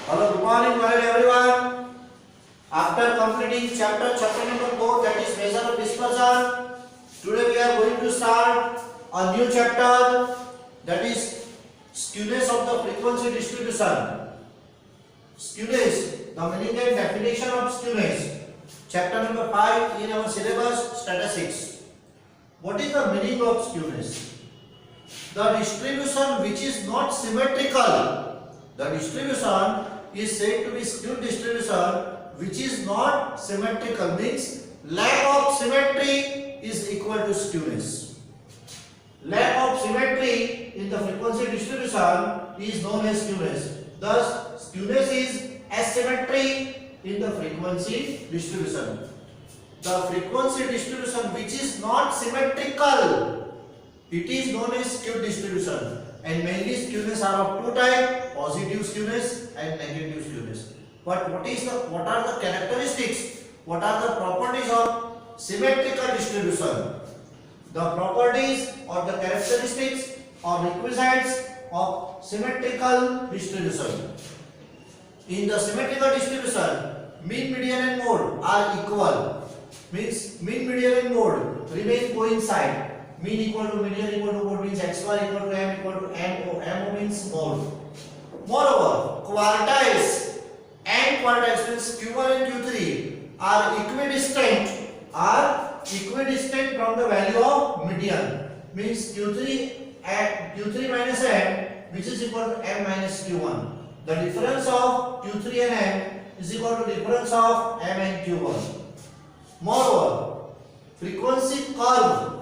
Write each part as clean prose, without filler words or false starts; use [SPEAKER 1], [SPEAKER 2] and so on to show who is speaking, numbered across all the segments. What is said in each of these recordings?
[SPEAKER 1] Hello, good morning, everyone. After completing chapter number 4, that is measure of dispersion, today we are going to start a new chapter, that is skewness of the frequency distribution. Skewness, the meaning and definition of skewness. Chapter number 5 in our syllabus, statistics. What is the meaning of skewness? The distribution which is not symmetrical. The distribution is said to be skewed distribution which is not symmetrical, means lack of symmetry is equal to skewness. Lack of symmetry in the frequency distribution is known as skewness. Thus, skewness is asymmetry in the frequency distribution. The frequency distribution which is not symmetrical, it is known as skewed distribution. And mainly skewness are of two types, positive skewness and negative skewness. But what are the characteristics? What are the properties of symmetrical distribution? The properties or the characteristics or requisites of symmetrical distribution. In the symmetrical distribution, mean, median and mode are equal. Means mean, median and mode remain coincide. Mean equal to median equal to mode means x bar equal to m equal to mo. Mo means mode. Moreover, quartiles and quartiles means q1 and q3 are equidistant from the value of median. Means q3 minus m, which is equal to m minus q1. The difference of q3 and m is equal to difference of m and q1. Moreover, frequency curve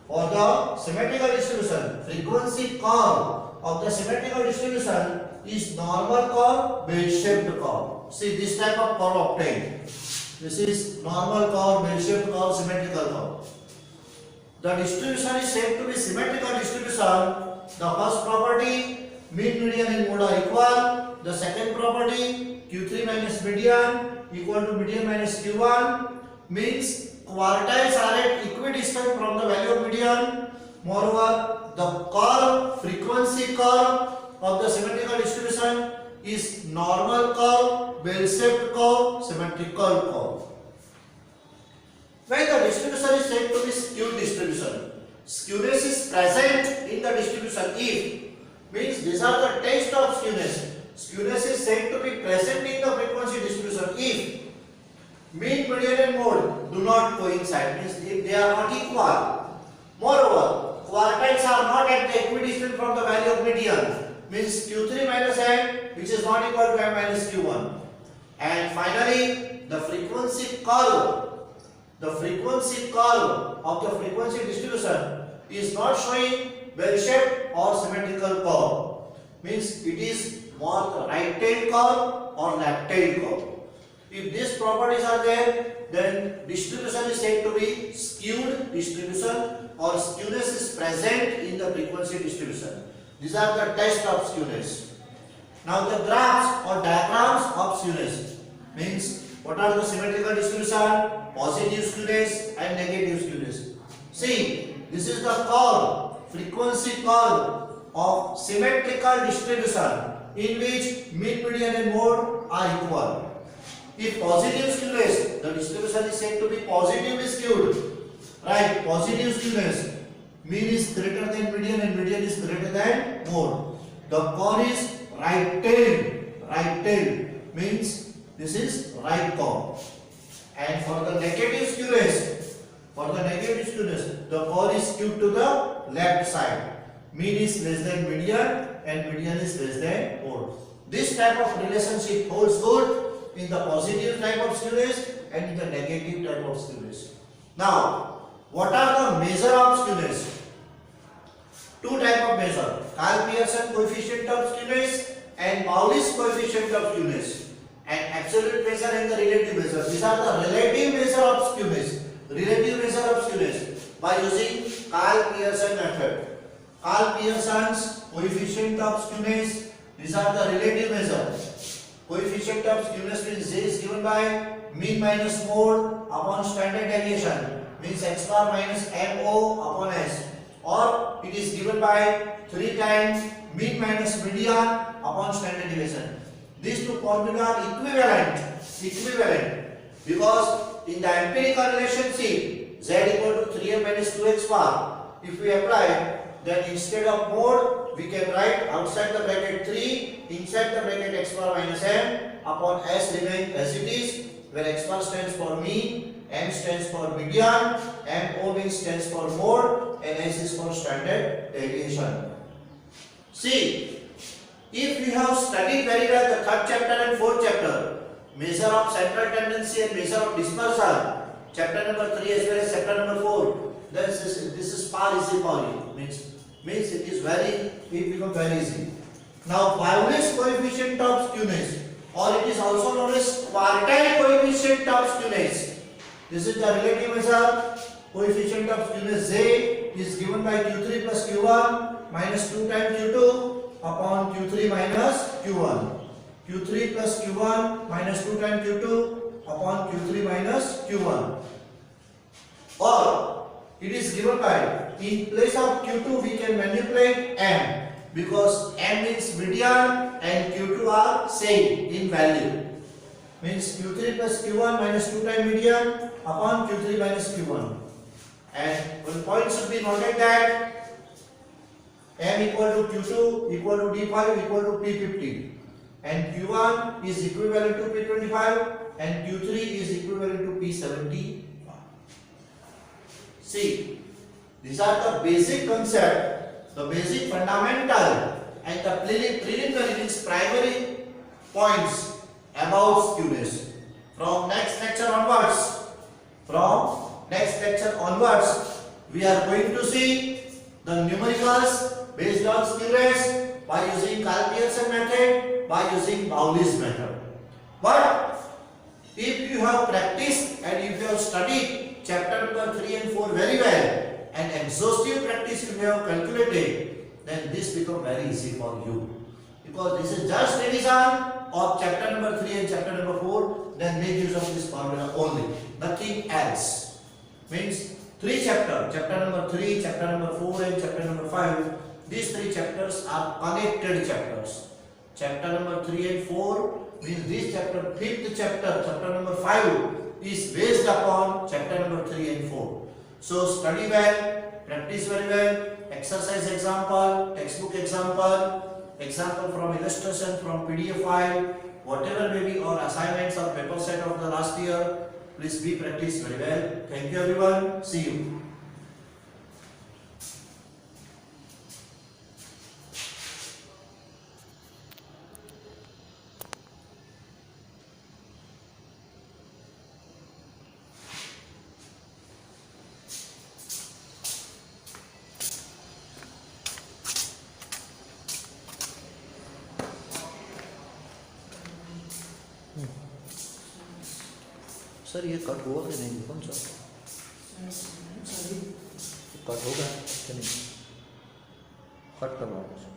[SPEAKER 1] for the symmetrical distribution, frequency curve of the symmetrical distribution is normal curve, bell-shaped curve. See this type of curve obtained. This is normal curve, bell-shaped curve, symmetrical curve. The distribution is said to be symmetrical distribution. The first property, mean, median and mode are equal. The second property, q3 minus median equal to median minus q1, means quartiles are at equidistant from the value of median. Moreover, the curve, frequency curve of the symmetrical distribution is normal curve, bell-shaped curve, symmetrical curve. When the distribution is said to be skewed distribution, skewness is present in the distribution if, means these are the tests of skewness. Skewness is said to be present in the frequency distribution if mean, median and mode do not coincide, means if they are not equal. Moreover, quartiles are not at the equidistant from the value of median, means q3 minus m, which is not equal to m minus q1. And finally, the frequency curve of the frequency distribution is not showing bell-shaped or symmetrical curve, means it is more right-tailed curve or left-tailed curve. If these properties are there, then distribution is said to be skewed distribution or skewness is present in the frequency distribution. These are the tests of skewness. Now the graphs or diagrams of skewness means what are the symmetrical distribution, positive skewness and negative skewness. See, this is the curve, frequency curve of symmetrical distribution in which mean, median and mode are equal. If positive skewness, the distribution is said to be positively skewed. Right, positive skewness, mean is greater than median and median is greater than mode. The curve is right-tailed, means this is right curve. And for the negative skewness, the curve is skewed to the left side. Mean is less than median and median is less than mode. This type of relationship holds good in the positive type of skewness and in the negative type of skewness. Now, what are the measure of skewness? Two type of measure: Karl-Pearson coefficient of skewness and Pauli's coefficient of skewness. And absolute measure and the relative measure. These are the relative measure of skewness. Relative measure of skewness by using Karl-Pearson method. Karl-Pearson's coefficient of skewness. These are the relative measure. Coefficient of skewness means J is given by mean minus mode upon standard deviation, means x bar minus mo upon s, or it is given by 3 times mean minus median upon standard deviation. These two formulas are equivalent because in the empirical relationship z equal to 3m minus 2x bar, if we apply, then instead of mode we can write outside the bracket 3, inside the bracket x bar minus m upon s remain as it is, where x bar stands for mean, m stands for median, and o means stands for mode, and s is for standard deviation. See, if you have studied very well the third chapter and fourth chapter, measure of central tendency and measure of dispersal, chapter number 3 as well as chapter number 4, then this is far easy for you. Means it becomes very easy. Now Pauli's coefficient of skewness, or it is also known as quartile coefficient of skewness. This is the relative measure. Coefficient of skewness Z is given by Q3 plus Q1 minus 2 times Q2 upon Q3 minus Q1. Q3 plus Q1 minus 2 times Q2 upon Q3 minus Q1. Or it is given by, in place of Q2 we can manipulate M, because M means median and Q2 are same in value. Means Q3 plus Q1 minus 2 times median upon Q3 minus Q1. And one point should be noted that M equal to Q2 equal to D5 equal to P50. And Q1 is equivalent to P25 and Q3 is equivalent to P70. See, these are the basic concept, the basic fundamental and the preliminary means primary points about skewness. From next lecture onwards, we are going to see the numericals based on skewness by using Karl-Pearson method, by using Pauli's method. But if you have practiced and if you have studied chapter number 3 and 4 very well, and exhaustive practice you have calculated, then this becomes very easy for you. Because this is just revision of chapter number 3 and chapter number 4, then make use of this formula only, nothing else. Means 3 chapters, chapter number 3, chapter number 4 and chapter number 5, these 3 chapters are connected chapters. Chapter number 3 and 4 means this chapter, 5th chapter, chapter number 5 is based upon chapter number 3 and 4. So study well, practice very well, exercise example, textbook example from illustration, from PDF file, whatever may be, or assignments or paper set of the last year, please be practiced very well. Thank you everyone, see you. Sir ये cut हुआ कि नहीं, कौन सा cut होगा कि नहीं, cut करवाओ।